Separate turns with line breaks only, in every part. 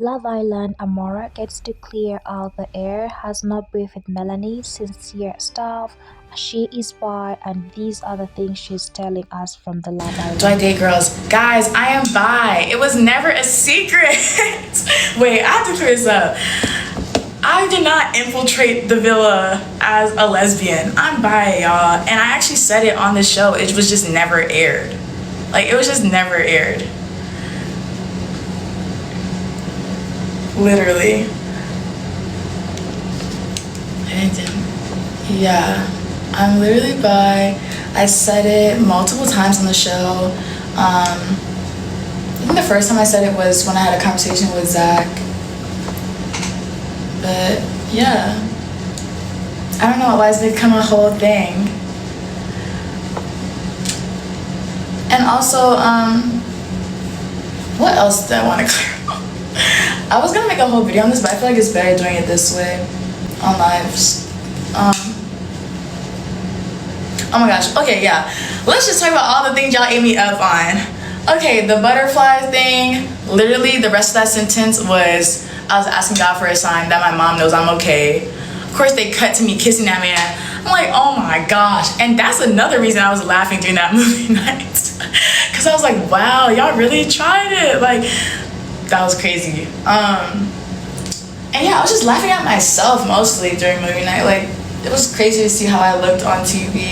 Love Island Amor gets to clear out the air, has not breathed Melanie sincere stuff. She is bi, and these are the things she's telling us from the Love
Do I
Island.
date girls? Guys, I am bi. It was never a secret. Wait, I have to clear this up. I did not infiltrate the villa as a lesbian. I'm bi, y'all. And I actually said it on the show. It was just never aired. Like, it was just never aired. Literally. Yeah. I'm literally bi. I said it multiple times on the show. I think the first time I said it was when I had a conversation with Zach. But yeah, I don't know why it's become a whole thing. And also, what else did I want to clear up? I was gonna make a whole video on this, but I feel like it's better doing it this way on lives. Oh my gosh. Okay, yeah. Let's just talk about all the things y'all ate me up on. Okay, the butterfly thing. Literally, the rest of that sentence was I was asking God for a sign that my mom knows I'm okay. Of course, they cut to me kissing that man. I'm like, oh my gosh. And that's another reason I was laughing during that movie night. Because I was like, wow, y'all really tried it. Like, that was crazy. And yeah, I was just laughing at myself mostly during movie night. Like, it was crazy to see how I looked on TV.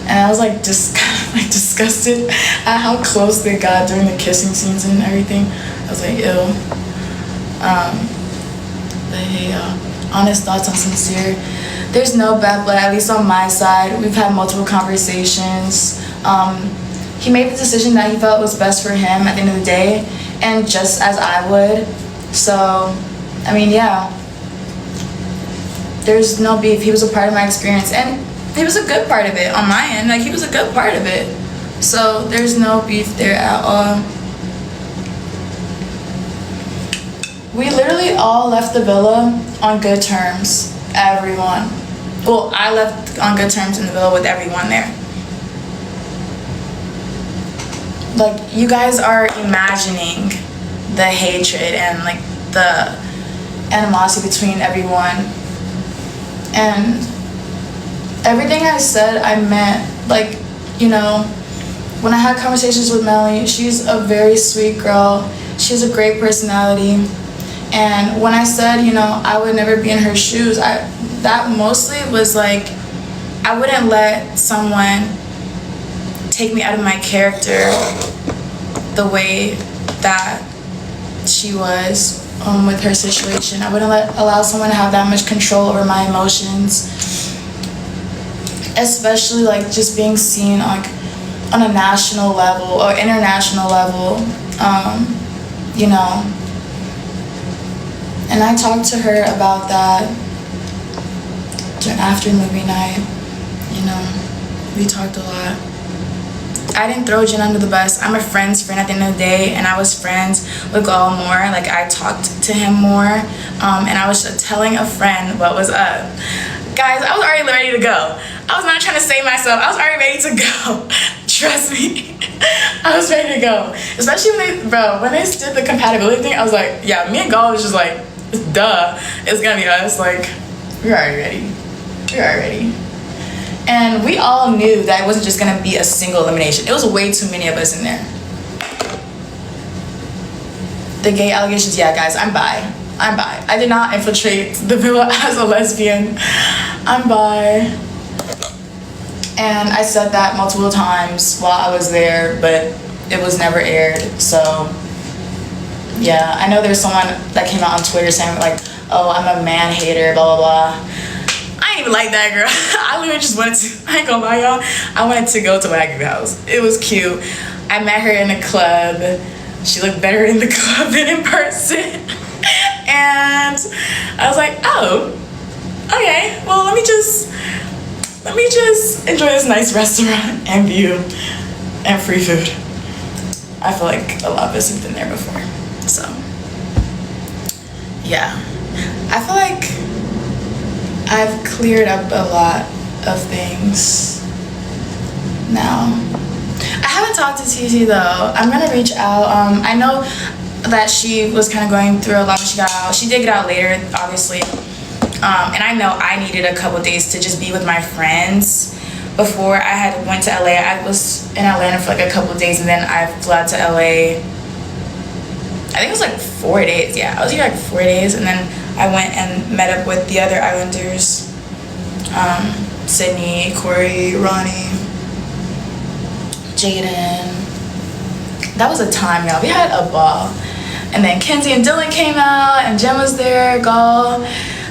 And I was like just kind of like disgusted at how close they got during the kissing scenes and everything. I was like, ew. But hey, honest thoughts on sincere. There's no bad blood, at least on my side. We've had multiple conversations. He made the decision that he felt was best for him at the end of the day, and just as I would. So, I mean, yeah. There's no beef. He was a part of my experience, and he was a good part of it on my end. Like, he was a good part of it. So there's no beef there at all. We literally all left the villa on good terms. Everyone. Well, I left on good terms in the villa with everyone there. Like, you guys are imagining the hatred and like the animosity between everyone. And everything I said, I meant. Like, you know, when I had conversations with Melanie, she's a very sweet girl. She has a great personality. And when I said, you know, I would never be in her shoes, that mostly was like, I wouldn't let someone take me out of my character the way that she was with her situation. I wouldn't allow someone to have that much control over my emotions, especially like just being seen like on a national level or international level, you know. And I talked to her about that after movie night. You know, we talked a lot. I didn't throw Jen under the bus. I'm a friend's friend at the end of the day, and I was friends with Amor. Like, I talked to him more, and I was telling a friend what was up. Guys, I was already ready to go. I was not trying to save myself. I was already ready to go. Trust me. I was ready to go. Especially when they did the compatibility thing, I was like, yeah, me and Gal was just like, duh, it's gonna be us. Like, we're already ready. We're already ready. And we all knew that it wasn't just gonna be a single elimination. It was way too many of us in there. The gay allegations, yeah, guys, I'm bi. I'm bi. I did not infiltrate the villa as a lesbian. I'm bi. And I said that multiple times while I was there, but it was never aired. So, yeah, I know there's someone that came out on Twitter saying like, oh, I'm a man hater, blah, blah, blah. I didn't even like that girl. I literally just wanted to, I ain't gonna lie y'all, I wanted to go to Wagyu House. It was cute. I met her in a club. She looked better in the club than in person. And I was like, oh, okay, well, let me just enjoy this nice restaurant and view and free food. I feel like a lot of us have been there before. So, yeah. I feel like I've cleared up a lot of things now. I haven't talked to TT though. I'm gonna reach out. I know that she was kind of going through a lot when she got out. She did get out later, obviously. And I know I needed a couple days to just be with my friends before I had went to LA. I was in Atlanta for like a couple days, and then I flew out to LA. I think it was like 4 days. Yeah, I was here like 4 days, and then I went and met up with the other Islanders. Sydney, Corey, Ronnie, Jaden. That was a time, y'all. We had a ball. And then Kenzie and Dylan came out, and Jen was there, Gall.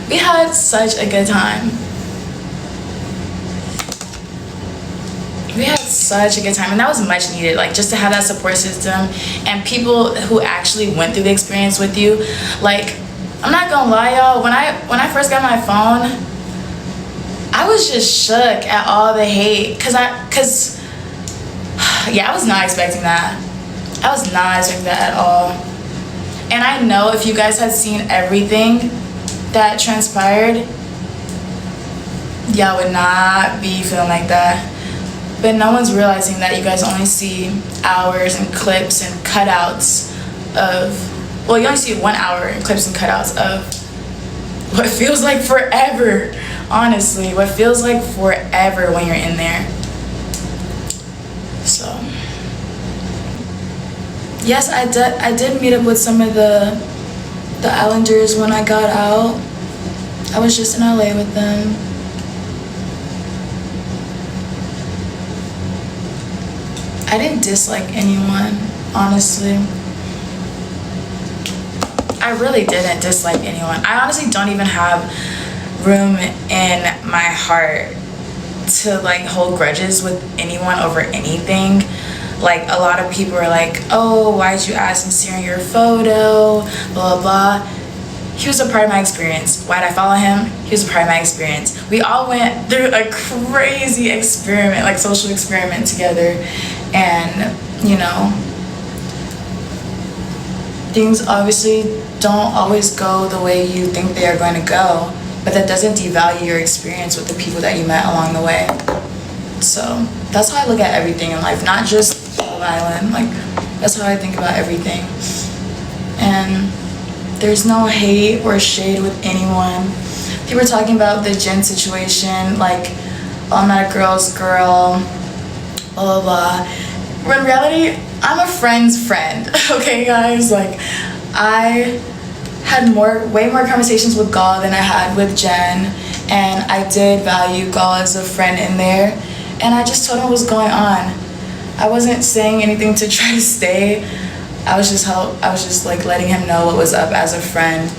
We had such a good time. We had such a good time, and that was much needed, like just to have that support system and people who actually went through the experience with you. Like, I'm not gonna lie, y'all, when I first got my phone, I was just shook at all the hate, cause yeah, I was not expecting that. I was not expecting that at all. And I know if you guys had seen everything that transpired, y'all would not be feeling like that. But no one's realizing that you guys only see hours and clips and cutouts of, well, you only see 1 hour and clips and cutouts of what feels like forever, honestly, what feels like forever when you're in there. So, yes, I did meet up with some of the Islanders when I got out. I was just in LA with them. I didn't dislike anyone, honestly. I really didn't dislike anyone. I honestly don't even have room in my heart to like hold grudges with anyone over anything. Like, a lot of people are like, oh, why'd you ask him to see your photo, blah, blah, blah. He was a part of my experience. Why'd I follow him? He was a part of my experience. We all went through a crazy experiment, like social experiment together. And, you know, things obviously don't always go the way you think they are going to go, but that doesn't devalue your experience with the people that you met along the way. So that's how I look at everything in life, not just Love Island. Like, that's how I think about everything. And there's no hate or shade with anyone. People are talking about the Jen situation, like, oh, I'm not a girl's girl, blah, blah, blah. When in reality, I'm a friend's friend, okay, guys? Like, I had way more conversations with Gall than I had with Jen, and I did value Gall as a friend in there, and I just told him what was going on. I wasn't saying anything to try to stay. I was just like letting him know what was up as a friend.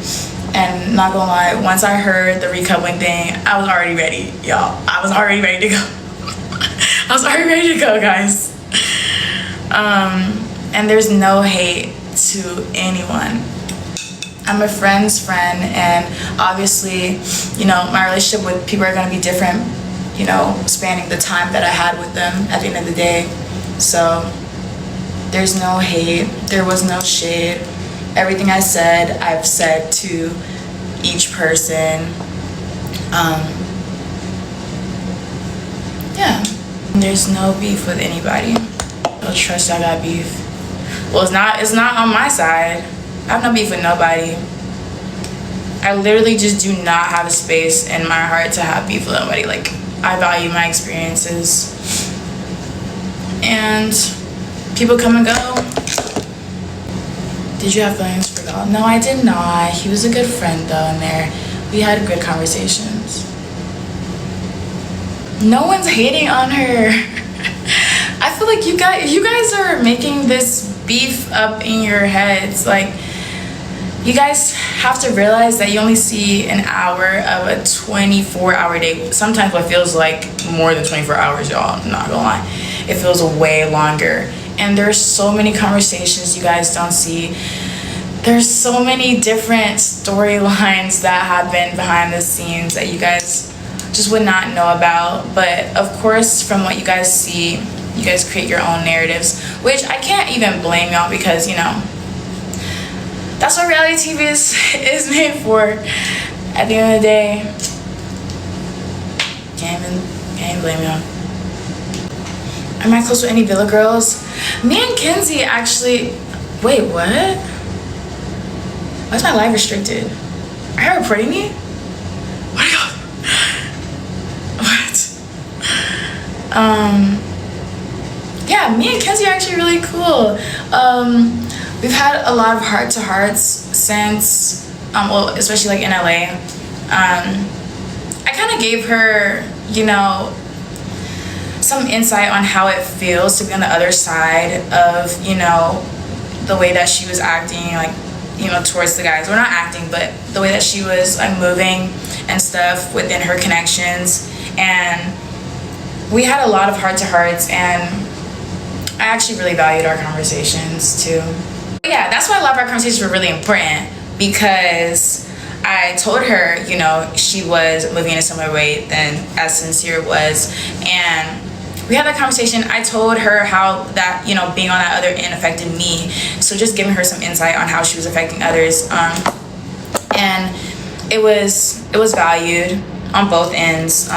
And not gonna lie, once I heard the recoupling thing, I was already ready, y'all. I was already ready to go. I was already ready to go, guys. And there's no hate to anyone. I'm a friend's friend, and obviously, you know, my relationship with people are gonna be different, you know, spanning the time that I had with them at the end of the day. So there's no hate, there was no shade. Everything I said, I've said to each person. Yeah, there's no beef with anybody. Don't trust I got beef. Well, it's not on my side. I have no beef with nobody. I literally just do not have a space in my heart to have beef with nobody. Like, I value my experiences. And people come and go. Did you have feelings for God? No, I did not. He was a good friend though in there. We had good conversations. No one's hating on her. I feel like you guys are making this beef up in your heads. Like, you guys have to realize that you only see an hour of a 24-hour day. Sometimes what feels like more than 24 hours, y'all. I'm not gonna lie. It feels way longer. And there's so many conversations you guys don't see. There's so many different storylines that happen behind the scenes that you guys just would not know about. But of course, from what you guys see, you guys create your own narratives, which I can't even blame y'all, because, you know, that's what reality TV is made for. At the end of the day, can't even blame y'all. Am I close with any Villa girls? Me and Kenzie actually, wait, what? Why is my live restricted? Are you reporting me? What? Yeah, me and Kenzie are actually really cool. We've had a lot of heart-to-hearts since, well, especially like in LA. I kind of gave her, you know, some insight on how it feels to be on the other side of, you know, the way that she was acting, like, you know, towards the guys. We're not acting, but the way that she was like moving and stuff within her connections. And we had a lot of heart-to-hearts, and I actually really valued our conversations too. But yeah, that's why a lot of our conversations were really important, because I told her, you know, she was moving in a similar way than as Sincere was, and we had that conversation. I told her how that, you know, being on that other end affected me, so just giving her some insight on how she was affecting others, and it was valued on both ends.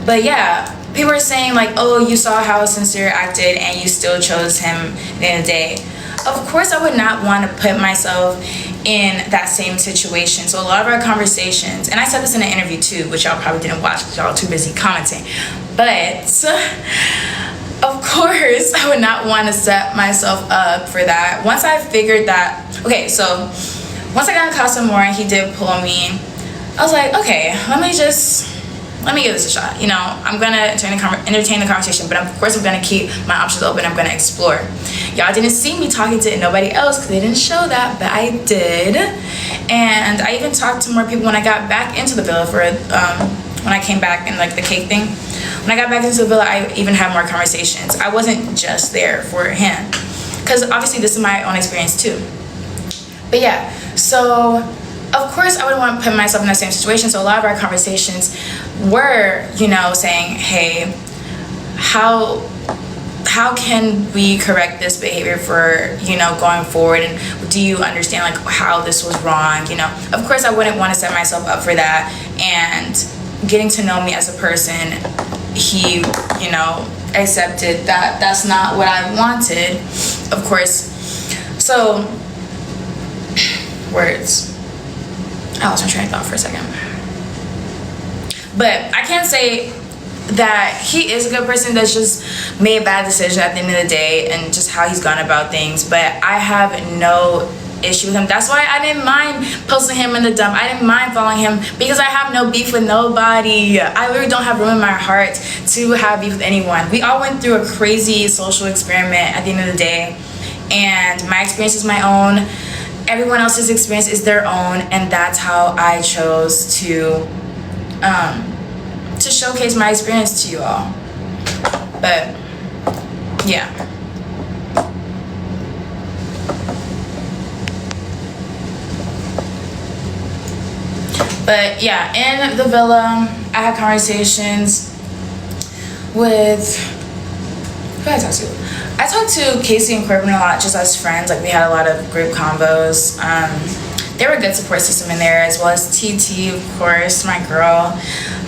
But yeah, people were saying like, oh, you saw how Sincere acted and you still chose him at the end of the day. Of course, I would not want to put myself in that same situation. So a lot of our conversations, and I said this in an interview too, which y'all probably didn't watch because y'all too busy commenting, but of course I would not want to set myself up for that. Once I figured that, okay, so once I got in Casa Amor and he did pull me, I was like, okay, let me give this a shot. You know, I'm gonna entertain the conversation, but of course I'm gonna keep my options open. I'm gonna explore. Y'all didn't see me talking to nobody else because they didn't show that, but I did. And I even talked to more people when I got back into the villa for when I came back in like the cake thing. When I got back into the villa, I even had more conversations. I wasn't just there for him, because obviously this is my own experience too. But yeah, so of course I wouldn't want to put myself in that same situation. So a lot of our conversations were, you know, saying, hey, how can we correct this behavior for, you know, going forward, and do you understand like how this was wrong? You know, of course I wouldn't want to set myself up for that. And getting to know me as a person, he, you know, accepted that that's not what I wanted, of course. So words, I lost my train of thought for a second. But I can't say that he is a good person that's just made a bad decision at the end of the day, and just how he's gone about things. But I have no issue with him. That's why I didn't mind posting him in the dump. I didn't mind following him, because I have no beef with nobody. I literally don't have room in my heart to have beef with anyone. We all went through a crazy social experiment at the end of the day, and my experience is my own. Everyone else's experience is their own, and that's how I chose to showcase my experience to you all. But yeah. But yeah, in the villa, I had conversations with, who did I talk to? I talked to Casey and Corbin a lot, just as friends. Like, we had a lot of group combos. There were a good support system in there, as well as TT, of course, my girl.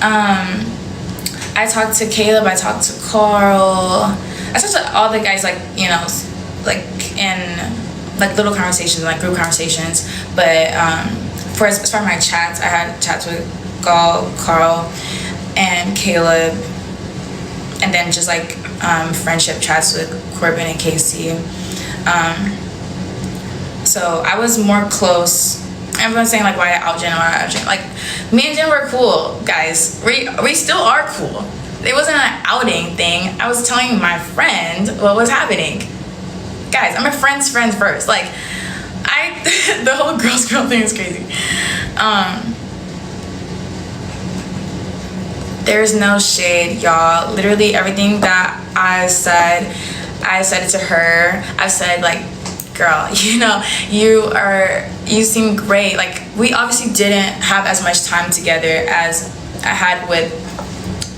I talked to Caleb, I talked to Carl. I talked to all the guys, like, you know, like in like little conversations, like group conversations. But as far as my chats, I had chats with Carl, and Caleb, and then just like friendship chats with Corbin and Casey. So I was more close. Everyone's saying like, why out Jen? Like, me and Jen were cool, guys. We still are cool. It wasn't an outing thing. I was telling my friend what was happening. Guys, I'm a friend's friend first. Like, the whole girls girl thing is crazy. There's no shade, y'all. Literally everything that I said it to her. I said, like, girl, you know, you seem great. Like, we obviously didn't have as much time together as I had with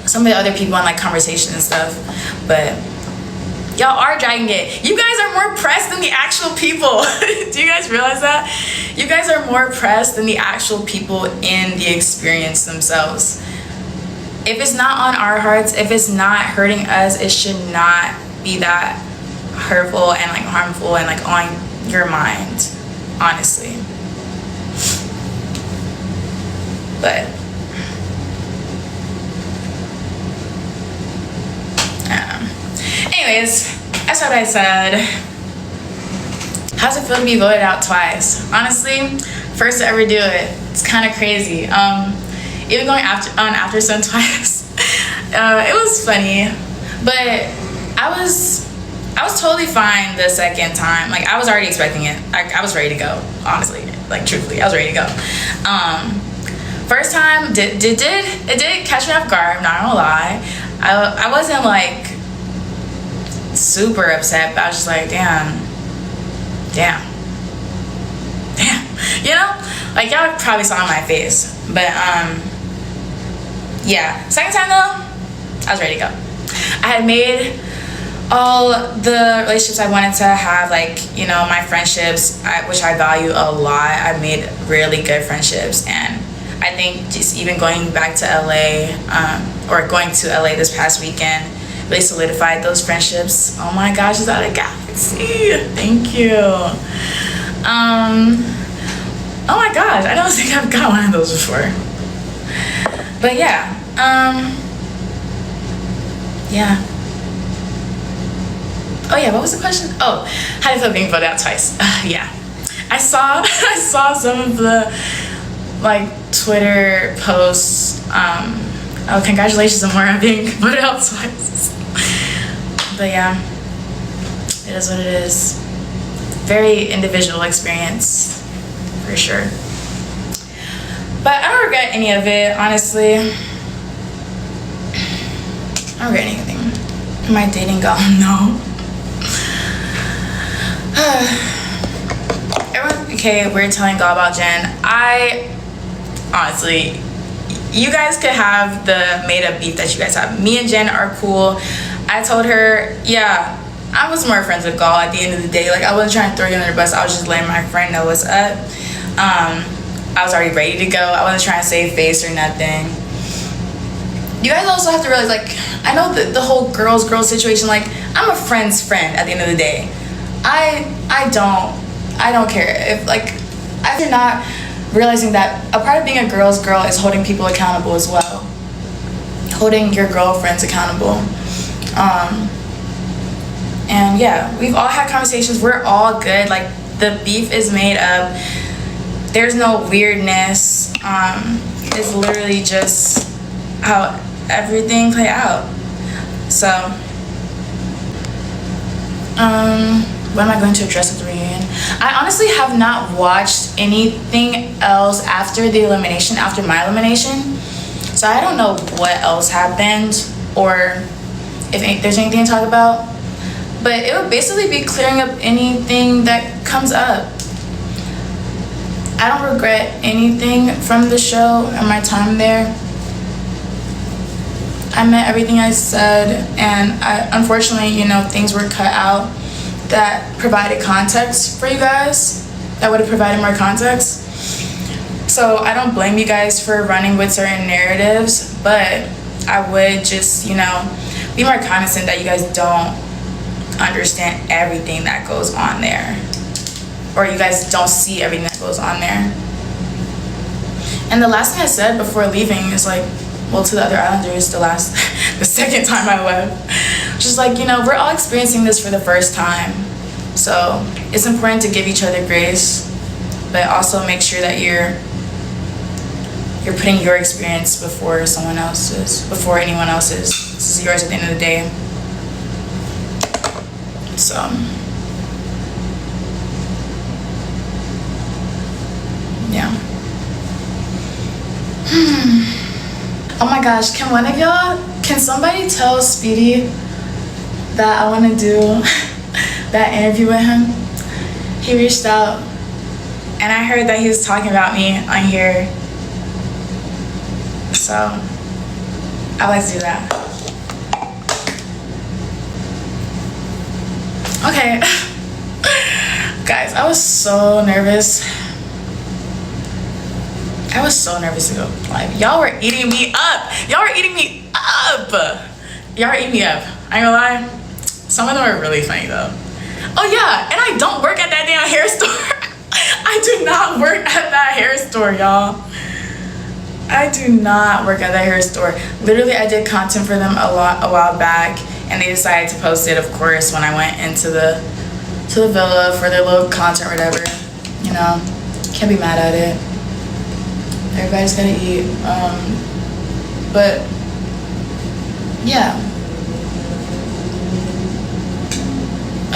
some of the other people on like conversation and stuff, but y'all are dragging it. You guys are more pressed than the actual people. Do you guys realize that? You guys are more pressed than the actual people in the experience themselves. If it's not on our hearts, if it's not hurting us, it should not be that hurtful and like harmful and like on your mind, honestly. But anyways, that's what I said. How's it feel to be voted out twice? Honestly, first to ever do it. It's kind of crazy. Even going after Sun twice, it was funny, but I was totally fine the second time. Like, I was already expecting it. I was ready to go. Honestly, like, truthfully, I was ready to go. First time it did catch me off guard. I'm not gonna lie. I wasn't like super upset, but I was just like, damn, you know, like, y'all probably saw on my face. But yeah, second time though, I was ready to go. I had made all the relationships I wanted to have, like, you know, my friendships, which I value a lot. I made really good friendships, and I think just even going back to LA, or going to LA this past weekend, really solidified those friendships. Oh my gosh, is that a galaxy? Thank you. Oh my gosh, I don't think I've got one of those before. But yeah, yeah. Oh yeah, what was the question? Oh, how do you feel being voted out twice? Yeah, I saw some of the, like, Twitter posts. Oh, congratulations, Amor, on being voted out twice. But yeah, it is what it is. Very individual experience, for sure. But I don't regret any of it, honestly. I don't regret anything. Am I dating God? No. Everyone, okay, we're telling God about Jen. I honestly, you guys could have the made up beef that you guys have. Me and Jen are cool. I told her, yeah, I was more friends with Gal at the end of the day. Like, I wasn't trying to throw you under the bus. I was just letting my friend know what's up. I was already ready to go. I wasn't trying to save face or nothing. You guys also have to realize, like, I know the whole girls situation, like, I'm a friend's friend at the end of the day. I don't care if, like, after not realizing that a part of being a girl's girl is holding people accountable as well, holding your girlfriends accountable. And yeah, we've all had conversations. We're all good. Like, the beef is made up. There's no weirdness. It's literally just how everything played out. So what am I going to address at the reunion? I honestly have not watched anything else after the elimination, after my elimination. So I don't know what else happened, or if there's anything to talk about. But it would basically be clearing up anything that comes up. I don't regret anything from the show and my time there. I meant everything I said, and unfortunately, you know, things were cut out that provided context for you guys, that would have provided more context. So I don't blame you guys for running with certain narratives, but I would just, you know, be more cognizant that you guys don't understand everything that goes on there, or you guys don't see everything that goes on there. And the last thing I said before leaving is, like, well, to the other Islanders, the second time I left, just like, you know, we're all experiencing this for the first time, so it's important to give each other grace, but also make sure that you're putting your experience before someone else's, before anyone else's. This is yours at the end of the day. So yeah. Oh my gosh, can somebody tell Speedy that I want to do that interview with him? He reached out, and I heard that he was talking about me on here, so I'd like to do that. Okay. Guys, I was so nervous. I was so nervous to go live. Y'all were eating me up. Y'all were eating me up. Y'all were eating me up. I ain't gonna lie. Some of them are really funny though. Oh yeah, and I don't work at that damn hair store. I do not work at that hair store, y'all. I do not work at the hair store. Literally, I did content for them a while back, and they decided to post it, of course, when I went into the villa for their little content or whatever. You know, can't be mad at it. Everybody's gonna eat. But yeah.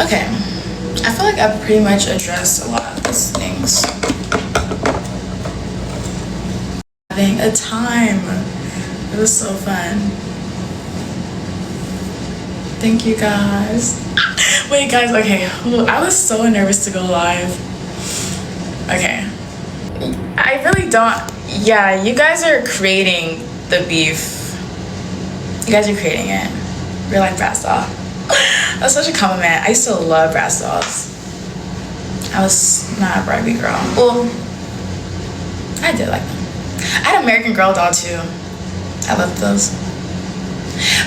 Okay. I feel like I've pretty much addressed a lot of these things. Having a time. It was so fun. Thank you guys. Wait guys, okay. I was so nervous to go live. Okay. I really don't. Yeah, you guys are creating the beef. You guys are creating it. Real life Bratz doll. That's such a compliment. I used to love Bratz dolls. I was not a Barbie girl. Well, I did like them. I had American Girl doll too. I loved those.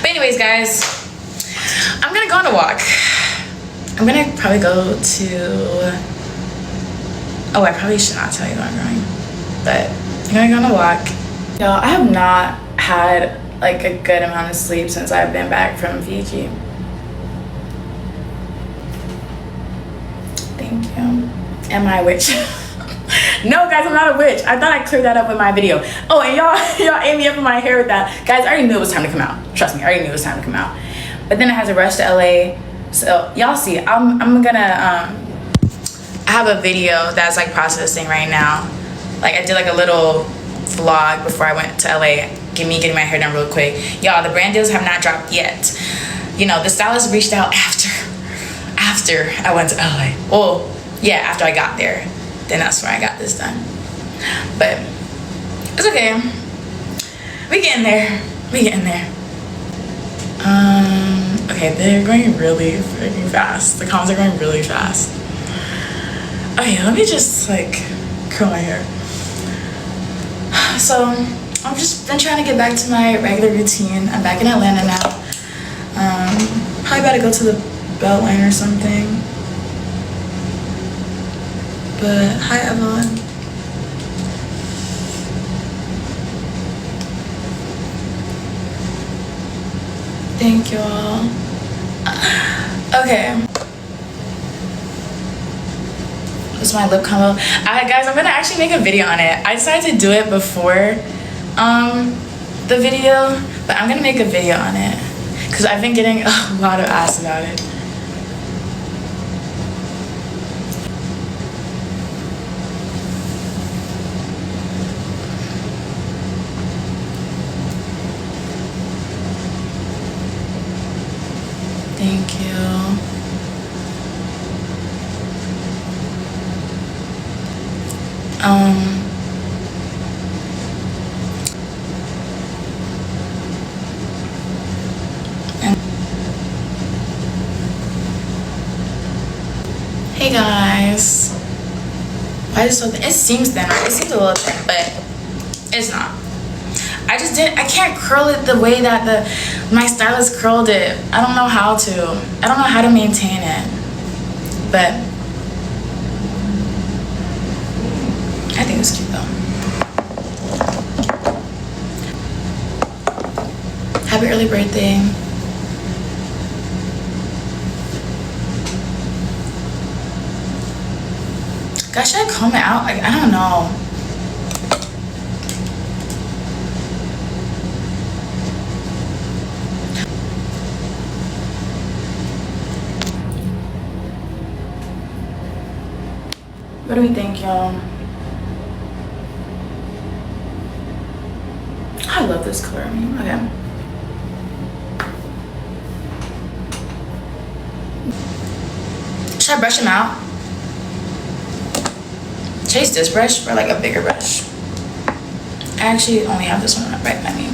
But anyways, guys, I'm gonna go on a walk. I'm gonna probably go to. Oh, I probably should not tell you where I'm going, but I'm gonna go on a walk. Y'all, I have not had like a good amount of sleep since I've been back from Fiji. Thank you. Am I a witch? No, guys, I'm not a witch. I thought I cleared that up in my video. Oh, and y'all ate me up in my hair with that. Guys, I already knew it was time to come out. Trust me, I already knew it was time to come out. But then I had to rush to LA. So y'all see, I'm gonna I have a video that's like processing right now. Like I did like a little vlog before I went to LA. Getting my hair done real quick. Y'all, the brand deals have not dropped yet. You know, the stylist reached out after I went to LA. Well, yeah, after I got there. Then that's where I got this done. But it's okay. We getting there. Okay, they're going really freaking fast. The comments are going really fast. Okay, let me just like curl my hair. So I've just been trying to get back to my regular routine. I'm back in Atlanta now. Probably about to go to the Beltline or something. But hi Evelyn. Thank you all. Okay. This is my lip combo. Guys, I'm gonna actually make a video on it. I decided to do it before the video, but I'm gonna make a video on it because I've been getting a lot of ass about it. Thank you. Hey guys. Why is it so thin? It seems thin, right? It seems a little thin, but it's not. I can't curl it the way that my stylist curled it. I don't know how to. I don't know how to maintain it. But I think it's cute though. Happy early birthday. Gosh, should I comb it out? Like, I don't know. What do we think, y'all? I love this color. Okay. Should I brush them out? Should I use this brush or like a bigger brush? I actually only have this one right by me.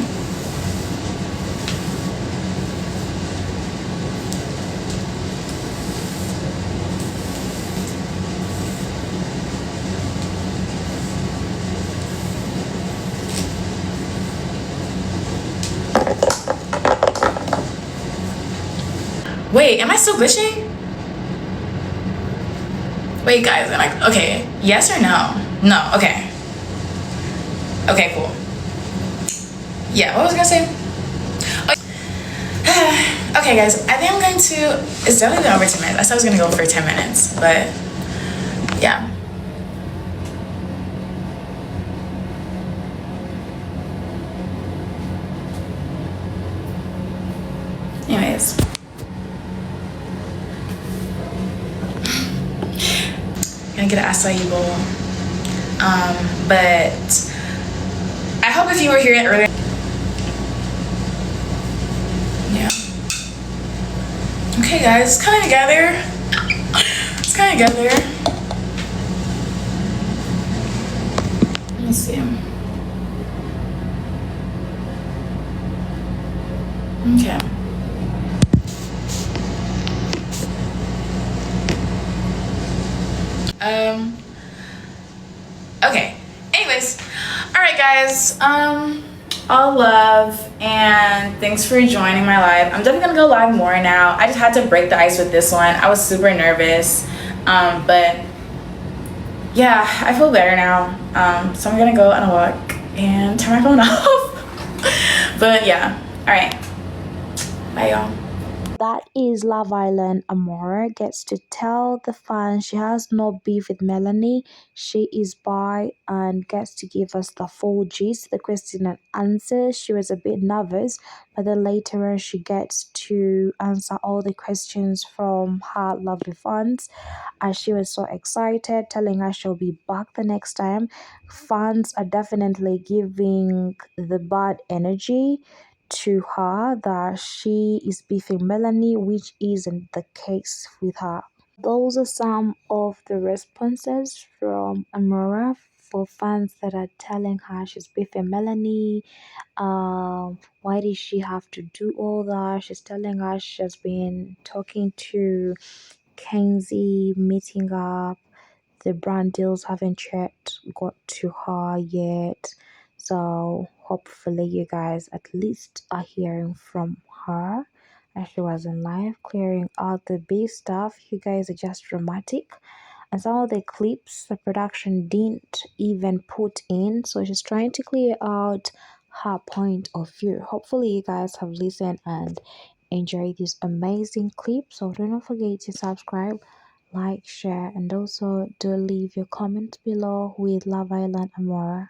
Wait, am I still glitching? Wait, guys, okay, yes or no? No, okay. Okay, cool. yeah, what was I gonna say? Okay, guys, I think I'm going to. It's definitely been over 10 minutes. I said I was gonna go for 10 minutes, but yeah. Anyways, gonna get an acai bowl. But I hope if you were here earlier. Yeah. Okay, guys, it's kind of together. It's kind of together. Let me see. Okay. Okay. Anyways, all right, guys. All love and thanks for joining my live. I'm definitely gonna go live more now. I just had to break the ice with this one. I was super nervous, but yeah, I feel better now. So I'm gonna go on a walk and turn my phone off. But yeah, all right. Bye, y'all.
That is Love Island. Amor gets to tell the fans she has no beef with Melanie. She is bi and gets to give us the full gist, the question and answers. She was a bit nervous, but then later on she gets to answer all the questions from her lovely fans. And she was so excited, telling us she'll be back the next time. Fans are definitely giving the bad energy to her that she is beefing Melanie, which isn't the case with her. Those are some of the responses from Amora for fans that are telling her she's beefing Melanie. Why did she have to do all that? She's telling us she's been talking to Kenzie, meeting up. The brand deals haven't yet got to her yet. So hopefully you guys at least are hearing from her as she was in live clearing out the big stuff. You guys are just dramatic. And some of the clips the production didn't even put in. So she's trying to clear out her point of view. Hopefully you guys have listened and enjoyed this amazing clip. So do not forget to subscribe, like, share, and also do leave your comments below with Love Island Amora.